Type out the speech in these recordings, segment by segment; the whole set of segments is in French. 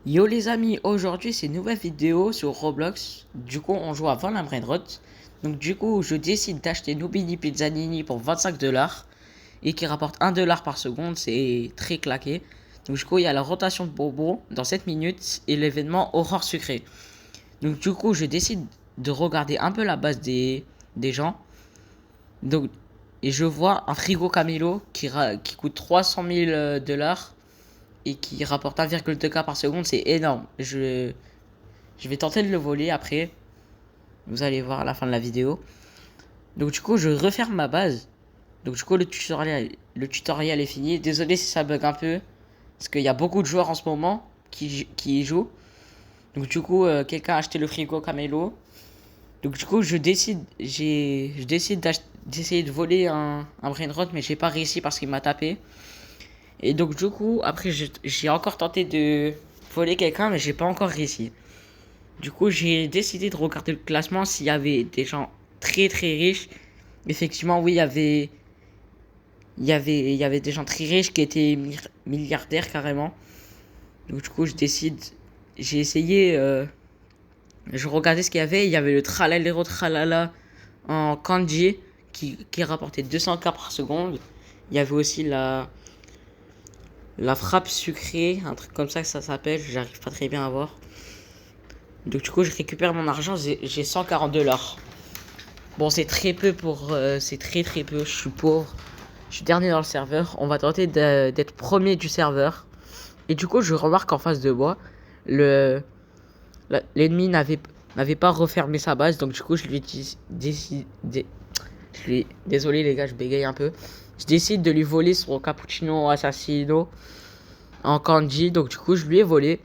Yo les amis, aujourd'hui c'est une nouvelle vidéo sur Roblox. Du coup on joue à Van la Brainrot. Donc du coup je décide d'acheter Nubini Pizzanini pour 25$ et qui rapporte 1$ par seconde, c'est très claqué. Donc du coup il y a la rotation de bonbons dans 7 minutes et l'événement Aurore sucrée. Donc du coup je décide de regarder un peu la base des gens. Donc et je vois un frigo Camilo qui coûte 300 000 dollars et qui rapporte 1,2K par seconde, c'est énorme. Je vais tenter de le voler après. Vous allez voir à la fin de la vidéo. Donc du coup, je referme ma base. Donc du coup, le tutoriel est fini. Désolé si ça bug un peu. Parce qu'il y a beaucoup de joueurs en ce moment qui y jouent. Donc du coup, quelqu'un a acheté le frigo Camelo. Donc du coup, je décide d'essayer de voler un brainrot, mais j'ai pas réussi parce qu'il m'a tapé. Et donc du coup, après, j'ai encore tenté de voler quelqu'un, mais j'ai pas encore réussi. Du coup, j'ai décidé de regarder le classement s'il y avait des gens très très riches. Effectivement, oui, il y avait des gens très riches qui étaient milliardaires carrément. Donc du coup, j'ai essayé, je regardais ce qu'il y avait. Il y avait le Tralalero Tralala en kanji qui rapportait 200K par seconde. Il y avait aussi la frappe sucrée, un truc comme ça que ça s'appelle. J'arrive pas très bien à voir. Donc du coup, je récupère mon argent, j'ai 140$. Bon, c'est très peu c'est très très peu. Je suis pauvre. Je suis dernier dans le serveur. On va tenter d'être premier du serveur. Et du coup, je remarque qu'en face de moi, le l'ennemi n'avait pas refermé sa base. Donc du coup, je lui décidé. Désolé les gars, je bégaye un peu. Je décide de lui voler son cappuccino assassino en kanji. Donc du coup, je lui ai volé.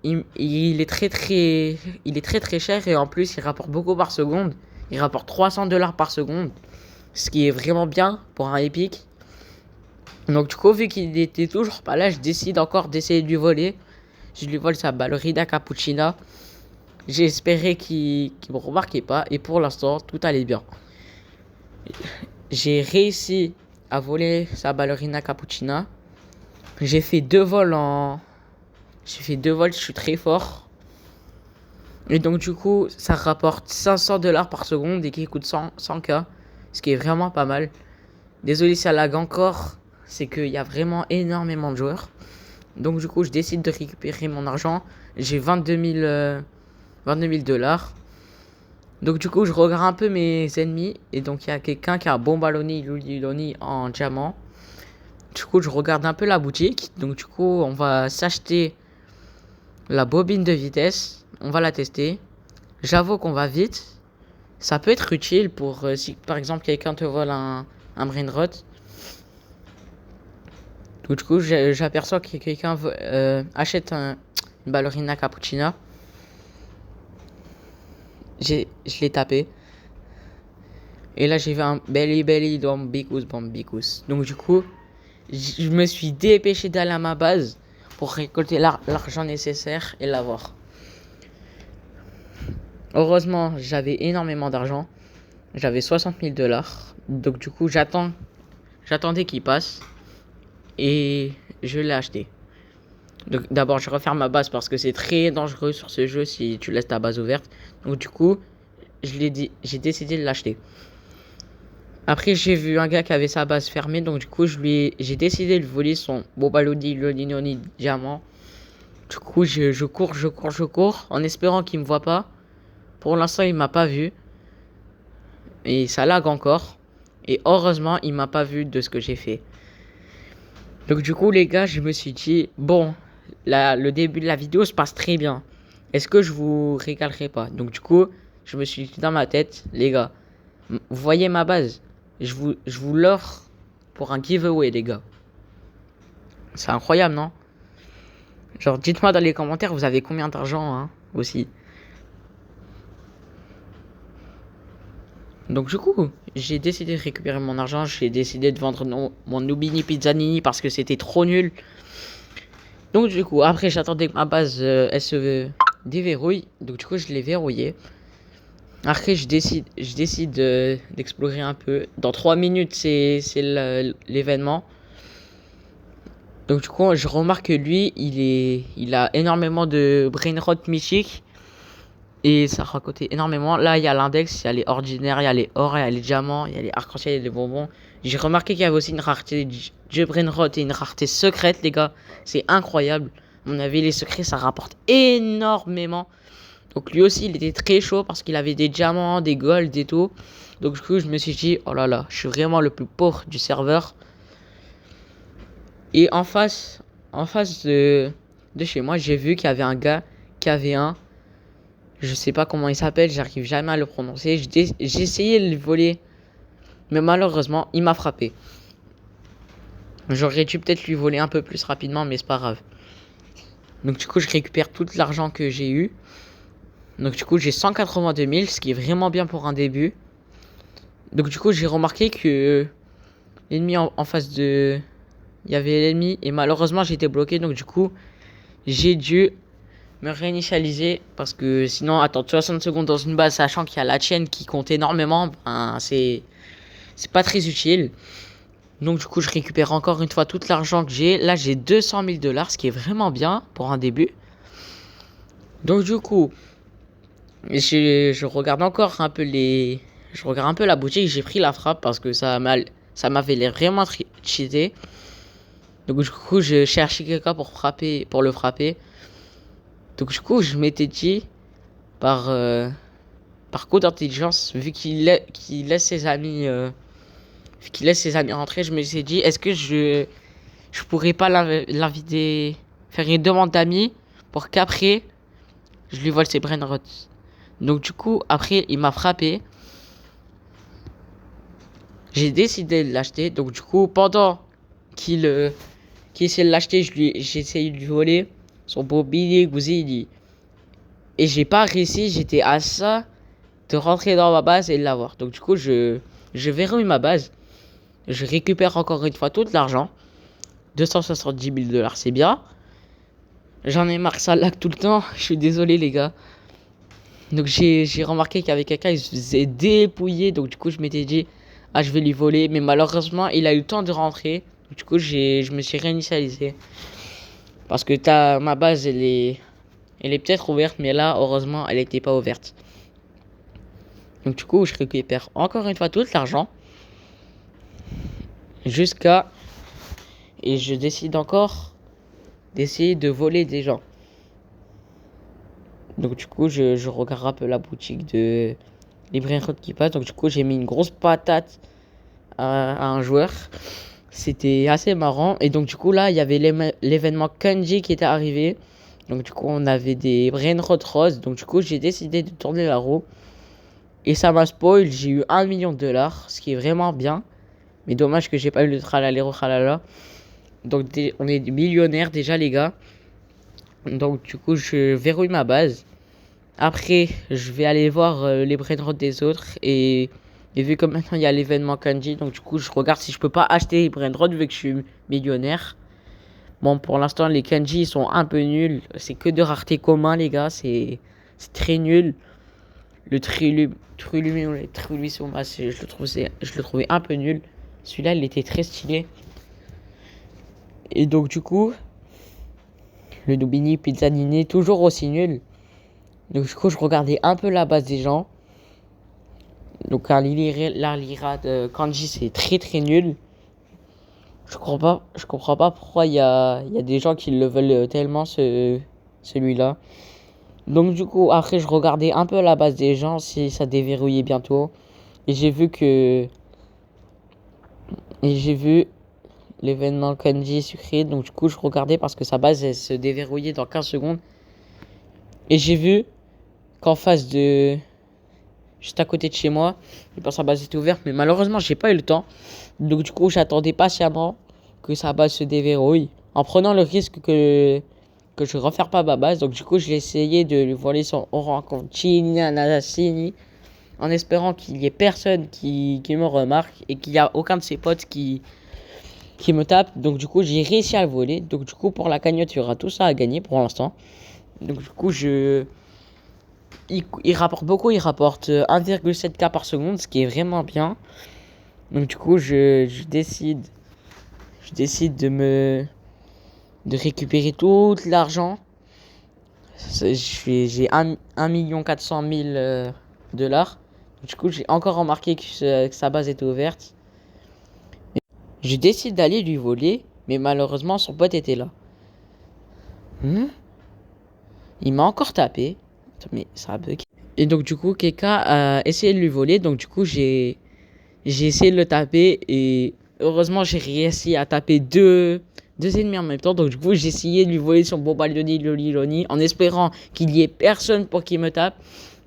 Il est très très cher et en plus il rapporte beaucoup par seconde. Il rapporte 300$ par seconde, ce qui est vraiment bien pour un épique. Donc du coup, vu qu'il était toujours pas là, je décide encore d'essayer de lui voler. Je lui vole sa ballerina cappuccina. J'ai espéré qu'il me remarquait pas et pour l'instant tout allait bien. J'ai réussi à voler sa ballerina cappuccina. J'ai fait deux vols je suis très fort. Et donc du coup, ça rapporte 500$ par seconde et qui coûte 100K. Ce qui est vraiment pas mal. Désolé si ça lag encore. C'est qu'il y a vraiment énormément de joueurs. Donc du coup, je décide de récupérer mon argent. J'ai 22 000 $. Donc du coup, je regarde un peu mes ennemis. Et donc il y a quelqu'un qui a un Bombaloni Luliloni en diamant. Du coup, je regarde un peu la boutique. Donc du coup, on va s'acheter la bobine de vitesse. On va la tester. J'avoue qu'on va vite. Ça peut être utile pour si par exemple quelqu'un te vole un brainrot. Donc, du coup, j'aperçois que quelqu'un achète une ballerina cappuccina. Je l'ai tapé. Et là, j'ai vu un belly belly bambicus bambicus. Donc, du coup, je me suis dépêché d'aller à ma base pour récolter l'argent nécessaire et l'avoir. Heureusement, j'avais énormément d'argent. J'avais 60 000 $. Donc, du coup, j'attendais qu'il passe. Et je l'ai acheté. Donc d'abord je referme ma base parce que c'est très dangereux sur ce jeu si tu laisses ta base ouverte. Donc du coup, j'ai décidé de l'acheter. Après j'ai vu un gars qui avait sa base fermée, donc du coup j'ai décidé de voler son Bobalodi Lodinoni diamant. Du coup je cours en espérant qu'il me voit pas. Pour l'instant il m'a pas vu. Et ça lag encore. Et heureusement il m'a pas vu de ce que j'ai fait. Donc du coup les gars, je me suis dit bon, le début de la vidéo se passe très bien. Est-ce que je vous régalerai pas? Donc du coup, je me suis dit dans ma tête, les gars, vous voyez ma base? Je vous l'offre pour un giveaway, les gars. C'est incroyable, non? Genre, dites-moi dans les commentaires, vous avez combien d'argent, hein, aussi. Donc du coup, j'ai décidé de récupérer mon argent. J'ai décidé de vendre mon Nubini Pizzanini parce que c'était trop nul. Donc du coup, après j'attendais que ma base elle se déverrouille. Donc du coup, je l'ai verrouillée. Après, je décide d'explorer un peu. Dans 3 minutes, c'est l'événement. Donc du coup, je remarque que lui, il a énormément de brainrot mythiques. Et ça racontait énormément. Là, il y a l'index, il y a les ordinaires, il y a les or, il y a les diamants, il y a les arc-en-ciel, il y a les bonbons. J'ai remarqué qu'il y avait aussi une rareté de brainrot et une rareté secrète, les gars. C'est incroyable. À mon avis, les secrets, ça rapporte énormément. Donc lui aussi, il était très chaud parce qu'il avait des diamants, des golds et tout. Donc du coup, je me suis dit, oh là là, je suis vraiment le plus pauvre du serveur. Et en face de chez moi, j'ai vu qu'il y avait un gars qui avait un... Je sais pas comment il s'appelle, j'arrive jamais à le prononcer. J'ai essayé de le voler, mais malheureusement, il m'a frappé. J'aurais dû peut-être lui voler un peu plus rapidement, mais c'est pas grave. Donc du coup, je récupère tout l'argent que j'ai eu. Donc du coup, j'ai 182 000, ce qui est vraiment bien pour un début. Donc du coup, j'ai remarqué que l'ennemi en face de... Il y avait l'ennemi et malheureusement, j'étais bloqué. Donc du coup, j'ai dû me réinitialiser parce que sinon attendre 60 secondes dans une base sachant qu'il y a la chaîne qui compte énormément, ben, c'est pas très utile. Donc du coup je récupère encore une fois tout l'argent que j'ai. Là j'ai 200 000 $, ce qui est vraiment bien pour un début. Donc du coup je regarde encore un peu je regarde un peu la boutique. J'ai pris la frappe parce que ça m'avait l'air vraiment cheaté. Donc du coup je cherchais quelqu'un pour le frapper. Donc du coup, je m'étais dit, par coup d'intelligence, vu qu'il laisse ses amis rentrer, je me suis dit, est-ce que je pourrais pas l'inviter, faire une demande d'amis pour qu'après, je lui vole ses brainrots. Donc du coup, après, il m'a frappé. J'ai décidé de l'acheter. Donc du coup, pendant qu'il essayait de l'acheter, j'ai essayé de lui voler son beau billet Gouzili. Et j'ai pas réussi, j'étais à ça de rentrer dans ma base et de l'avoir. Donc du coup, je verrouille ma base. Je récupère encore une fois tout l'argent. 270 000 $, c'est bien. J'en ai marre, ça lag tout le temps. Je suis désolé, les gars. Donc j'ai remarqué qu'il y avait quelqu'un, il se faisait dépouiller. Donc du coup, je m'étais dit, ah, je vais lui voler. Mais malheureusement, il a eu le temps de rentrer. Du coup, je me suis réinitialisé. Parce que ma base, elle est peut-être ouverte. Mais là, heureusement, elle n'était pas ouverte. Donc du coup, je récupère encore une fois tout l'argent. Et je décide encore d'essayer de voler des gens. Donc du coup, je regarde un peu la boutique de librairie qui passe. Donc du coup, j'ai mis une grosse patate à un joueur. C'était assez marrant. Et donc du coup, là, il y avait l'événement Kanji qui était arrivé. Donc du coup, on avait des brainrot roses. Donc du coup, j'ai décidé de tourner la roue. Et ça m'a spoil, j'ai eu 1 million de $, ce qui est vraiment bien. Mais dommage que j'ai pas eu le tralalero tralala. Donc on est millionnaires déjà, les gars. Donc du coup, je verrouille ma base. Après, je vais aller voir les brainrots des autres. Et vu que maintenant il y a l'événement Kanji, donc du coup, je regarde si je peux pas acheter les brainrots vu que je suis millionnaire. Bon, pour l'instant, les Kanji ils sont un peu nuls. C'est que de rareté commun, les gars. C'est très nul. Le Trilumion, je le trouvais un peu nul. Celui-là, il était très stylé. Et donc, du coup, le Nubini Pizzanini, toujours aussi nul. Donc, du coup, je regardais un peu la base des gens. Donc, la Lira de Kanji, c'est très très nul. Je comprends pas pourquoi il y a des gens qui le veulent tellement, celui-là. Donc du coup, après, je regardais un peu la base des gens si ça déverrouillait bientôt. Et j'ai vu l'événement Kanji sucré. Donc du coup, je regardais parce que sa base, elle se déverrouillait dans 15 secondes. Et j'ai vu qu'en face de... Juste à côté de chez moi, sa base était ouverte. Mais malheureusement, j'ai pas eu le temps. Donc du coup, j'attendais patiemment que sa base se déverrouille. En prenant le risque que je ne refaire pas ma base. Donc du coup, j'ai essayé de lui voler son Orancontini, Anassini, en espérant qu'il y ait personne qui me remarque et qu'il n'y a aucun de ses potes qui me tape. Donc du coup, j'ai réussi à le voler. Donc du coup, pour la cagnotte, il y aura tout ça à gagner pour l'instant. Donc du coup, il rapporte beaucoup. Il rapporte 1,7K par seconde, ce qui est vraiment bien. Donc du coup, je décide de me de récupérer tout l'argent. J'ai 1 400 000 $. Du coup, j'ai encore remarqué que sa base était ouverte. Je décide d'aller lui voler, mais malheureusement, son pote était là. Il m'a encore tapé. Mais ça a bug. Et donc, du coup, Keka a essayé de lui voler. Donc, du coup, j'ai essayé de le taper. Et heureusement, j'ai réussi à taper deux ennemis en même temps. Donc, du coup, j'ai essayé de lui voler son Bombaloni Loliloni en espérant qu'il y ait personne pour qu'il me tape.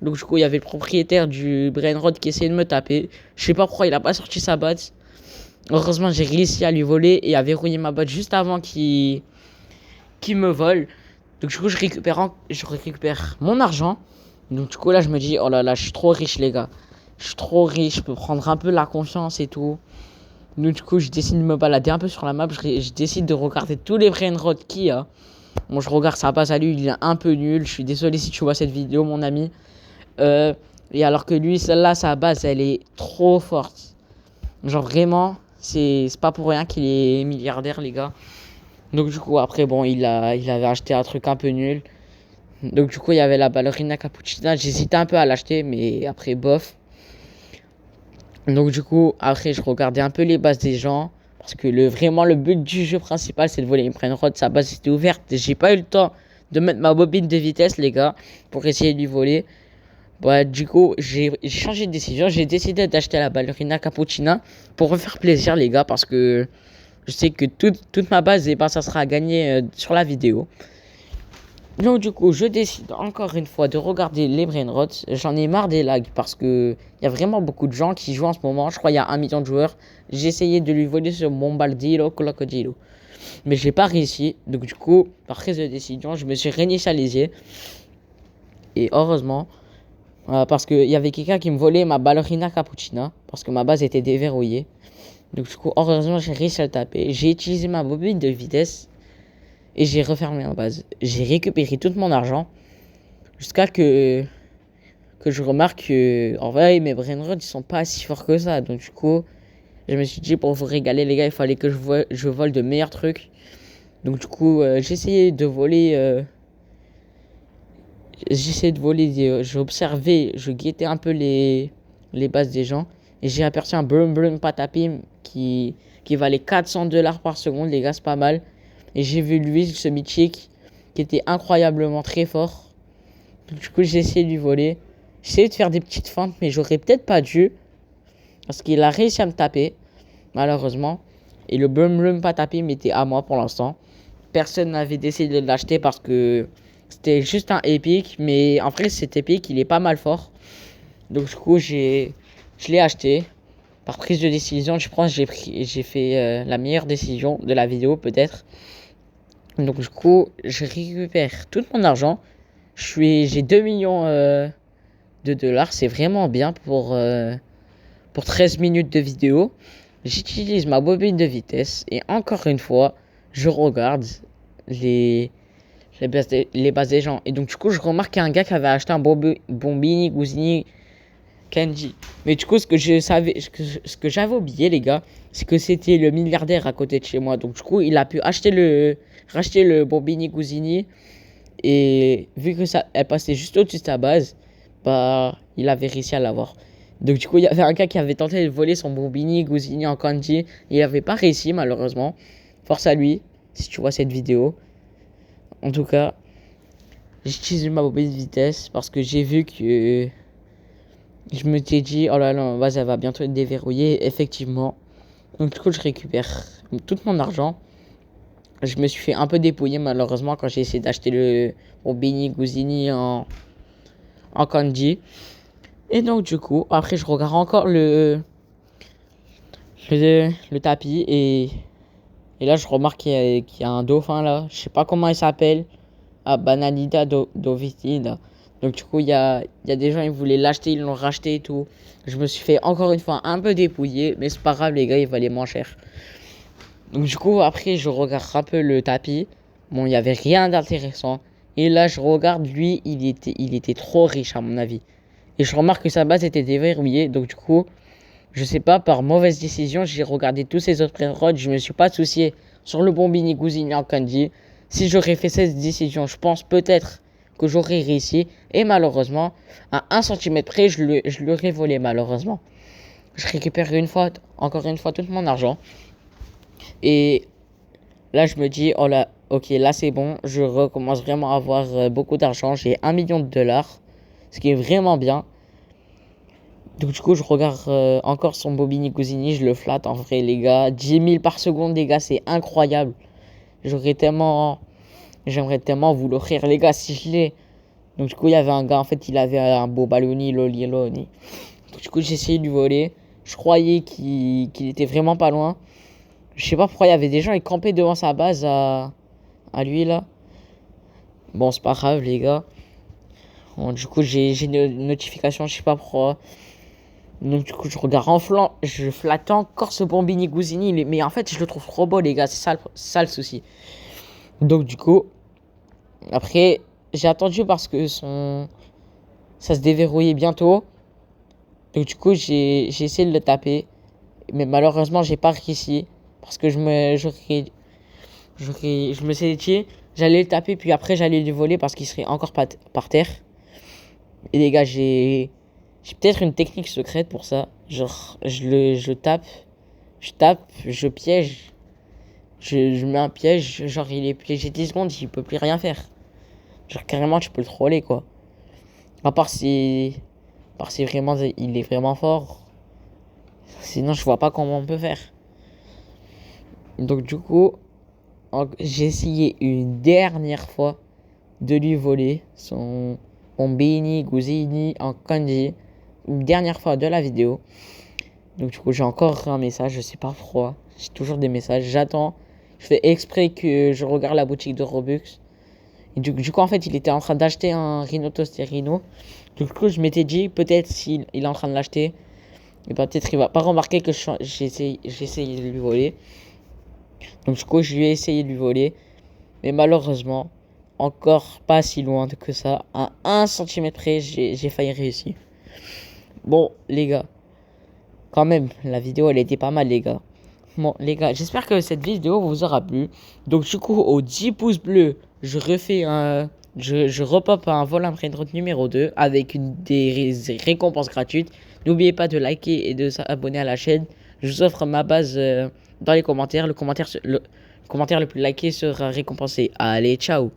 Donc, du coup, il y avait le propriétaire du Brainrod qui essayait de me taper. Je sais pas pourquoi il a pas sorti sa botte. Heureusement, j'ai réussi à lui voler et à verrouiller ma botte juste avant qu'il me vole. Donc, du coup, je récupère mon argent. Donc, du coup, là, je me dis, oh là là, je suis trop riche, les gars. Je suis trop riche, je peux prendre un peu la confiance et tout. Donc, du coup, je décide de me balader un peu sur la map. Je décide de regarder tous les brainrods qu'il y a. Bon, je regarde sa base à lui, il est un peu nul. Je suis désolé si tu vois cette vidéo, mon ami. Et alors que lui, celle-là, sa base, elle est trop forte. Genre, vraiment, c'est pas pour rien qu'il est milliardaire, les gars. Donc, du coup, après, bon, il avait acheté un truc un peu nul. Donc, du coup, il y avait la ballerina cappuccina. J'hésitais un peu à l'acheter, mais après, bof. Donc, du coup, après, je regardais un peu les bases des gens. Parce que vraiment, le but du jeu principal, c'est de voler une brainrod. Sa base était ouverte. J'ai pas eu le temps de mettre ma bobine de vitesse, les gars, pour essayer de lui voler. Bah, du coup, j'ai changé de décision. J'ai décidé d'acheter la ballerina cappuccina pour refaire plaisir, les gars, parce que je sais que toute ma base, et ben, ça sera à gagner sur la vidéo. Donc, du coup, je décide encore une fois de regarder les brainrots. J'en ai marre des lags parce que il y a vraiment beaucoup de gens qui jouent en ce moment. Je crois qu'il y a 1 million de joueurs. J'ai essayé de lui voler sur Bombaldilo Crocodilo, mais j'ai pas réussi. Donc, du coup, par prise de décision, je me suis réinitialisé. Et heureusement, parce qu'il y avait quelqu'un qui me volait ma ballerina cappuccina parce que ma base était déverrouillée. Donc, du coup, heureusement, j'ai réussi à le taper. J'ai utilisé ma bobine de vitesse et j'ai refermé ma base. J'ai récupéré tout mon argent jusqu'à que je remarque que, en vrai, mes brainrods, ils sont pas si forts que ça. Donc, du coup, je me suis dit, pour vous régaler, les gars, il fallait que je vole de meilleurs trucs. Donc, du coup, j'ai essayé de voler. J'ai observé, je guettais un peu les bases des gens. Et j'ai aperçu un Brum Brum Patapim qui valait 400 $ par seconde, les gars, c'est pas mal. Et j'ai vu lui, ce mythique, qui était incroyablement très fort. Donc, du coup, j'ai essayé de lui voler. J'ai essayé de faire des petites feintes, mais j'aurais peut-être pas dû. Parce qu'il a réussi à me taper, malheureusement. Et le Brum Brum Patapim était à moi pour l'instant. Personne n'avait décidé de l'acheter parce que c'était juste un épique, mais en vrai cet épique il est pas mal fort. Donc du coup je l'ai acheté. Par prise de décision, je pense que j'ai fait la meilleure décision de la vidéo peut-être. Donc du coup je récupère tout mon argent. J'ai 2 millions de dollars, c'est vraiment bien pour 13 minutes de vidéo. J'utilise ma bobine de vitesse et encore une fois je regarde les bases des gens. Et donc, du coup, je remarque qu'il y a un gars qui avait acheté un Bombini Guzini Kenji. Mais du coup, ce que j'avais oublié, les gars, c'est que c'était le milliardaire à côté de chez moi. Donc, du coup, il a pu racheter le Bombini Guzini. Et vu que ça, elle passait juste au-dessus de sa base, bah, il avait réussi à l'avoir. Donc, du coup, il y avait un gars qui avait tenté de voler son Bombini Guzini en kanji. Et il n'avait pas réussi, malheureusement. Force à lui, si tu vois cette vidéo. En tout cas, j'utilise ma bobine de vitesse parce que j'ai vu que je me suis dit, oh là là, ma base elle va bientôt être déverrouillée, effectivement. Donc du coup, je récupère tout mon argent. Je me suis fait un peu dépouiller malheureusement quand j'ai essayé d'acheter le Bini Guzini en kanji. Et donc du coup, après je regarde encore le tapis et là je remarque qu'il y a un dauphin là. Je sais pas comment il s'appelle. Banalida Dovitida. Donc du coup, il y a des gens, ils voulaient l'acheter, ils l'ont racheté et tout. Je me suis fait encore une fois un peu dépouiller, mais c'est pas grave, les gars, il valait moins cher. Donc du coup, après, je regarde un peu le tapis. Bon, il y avait rien d'intéressant. Et là, je regarde, lui, il était trop riche à mon avis. Et je remarque que sa base était déverrouillée. Donc du coup, je sais pas, par mauvaise décision, j'ai regardé tous ces autres pré-rods. Je me suis pas soucié sur le Bombini Guzini en kanji. Si j'aurais fait cette décision, je pense peut-être que j'aurais réussi. Et malheureusement, à 1 cm près, je l'aurais volé malheureusement. Je récupère encore une fois tout mon argent. Et là, je me dis, oh là, ok, là c'est bon. Je recommence vraiment à avoir beaucoup d'argent. J'ai 1 million de dollars, ce qui est vraiment bien. Donc du coup, je regarde encore son Bobini Gouzini, je le flatte en vrai, les gars. 10 000 par seconde, les gars, c'est incroyable. J'aimerais tellement vous l'offrir, les gars, si je l'ai. Donc du coup, il y avait un gars, en fait, il avait un beau balloni, loli, loli. Donc du coup, j'ai essayé de lui voler. Je croyais qu'il était vraiment pas loin. Je sais pas pourquoi il y avait des gens qui campaient devant sa base à lui, là. Bon, c'est pas grave, les gars. Bon, du coup, j'ai une notification, je sais pas pourquoi. Donc du coup, je regarde en flanc, je flatte encore ce Bombini Gouzini, mais en fait, je le trouve trop beau, les gars, c'est ça le souci. Donc du coup, après, j'ai attendu parce que ça se déverrouillait bientôt. Donc du coup, j'ai essayé de le taper, mais malheureusement, j'ai pas réussi parce que je me suis dit, j'allais le taper, puis après, j'allais le voler parce qu'il serait encore par terre. Et les gars, j'ai peut-être une technique secrète pour ça. Genre, je tape, je piège. Je mets un piège, genre il est piégé 10 secondes, il peut plus rien faire. Genre carrément, tu peux le troller quoi. À part si vraiment il est vraiment fort. Sinon, je vois pas comment on peut faire. Donc du coup, j'ai essayé une dernière fois de lui voler son Bini Gouzini en kanji. Une dernière fois de la vidéo. Donc du coup, j'ai encore un message, je sais pas pourquoi. J'ai toujours des messages, j'attends. Je fais exprès que je regarde la boutique de Robux. Et du coup, en fait, il était en train d'acheter un Rhino Toaster Rhino. Du coup, je m'étais dit, peut-être s'il est en train de l'acheter, et bah, peut-être il va pas remarquer que j'ai essayé de lui voler. Donc du coup, je lui ai essayé de lui voler. Mais malheureusement, encore pas si loin que ça. À 1 cm près, j'ai failli réussir. Bon, les gars. Quand même, la vidéo, elle était pas mal, les gars. Bon, les gars, j'espère que cette vidéo vous aura plu. Donc, du coup, aux 10 pouces bleus, je repop un vol Brainrot numéro 2 avec des récompenses gratuites. N'oubliez pas de liker et de s'abonner à la chaîne. Je vous offre ma base dans les commentaires. Le commentaire le plus liké sera récompensé. Allez, ciao!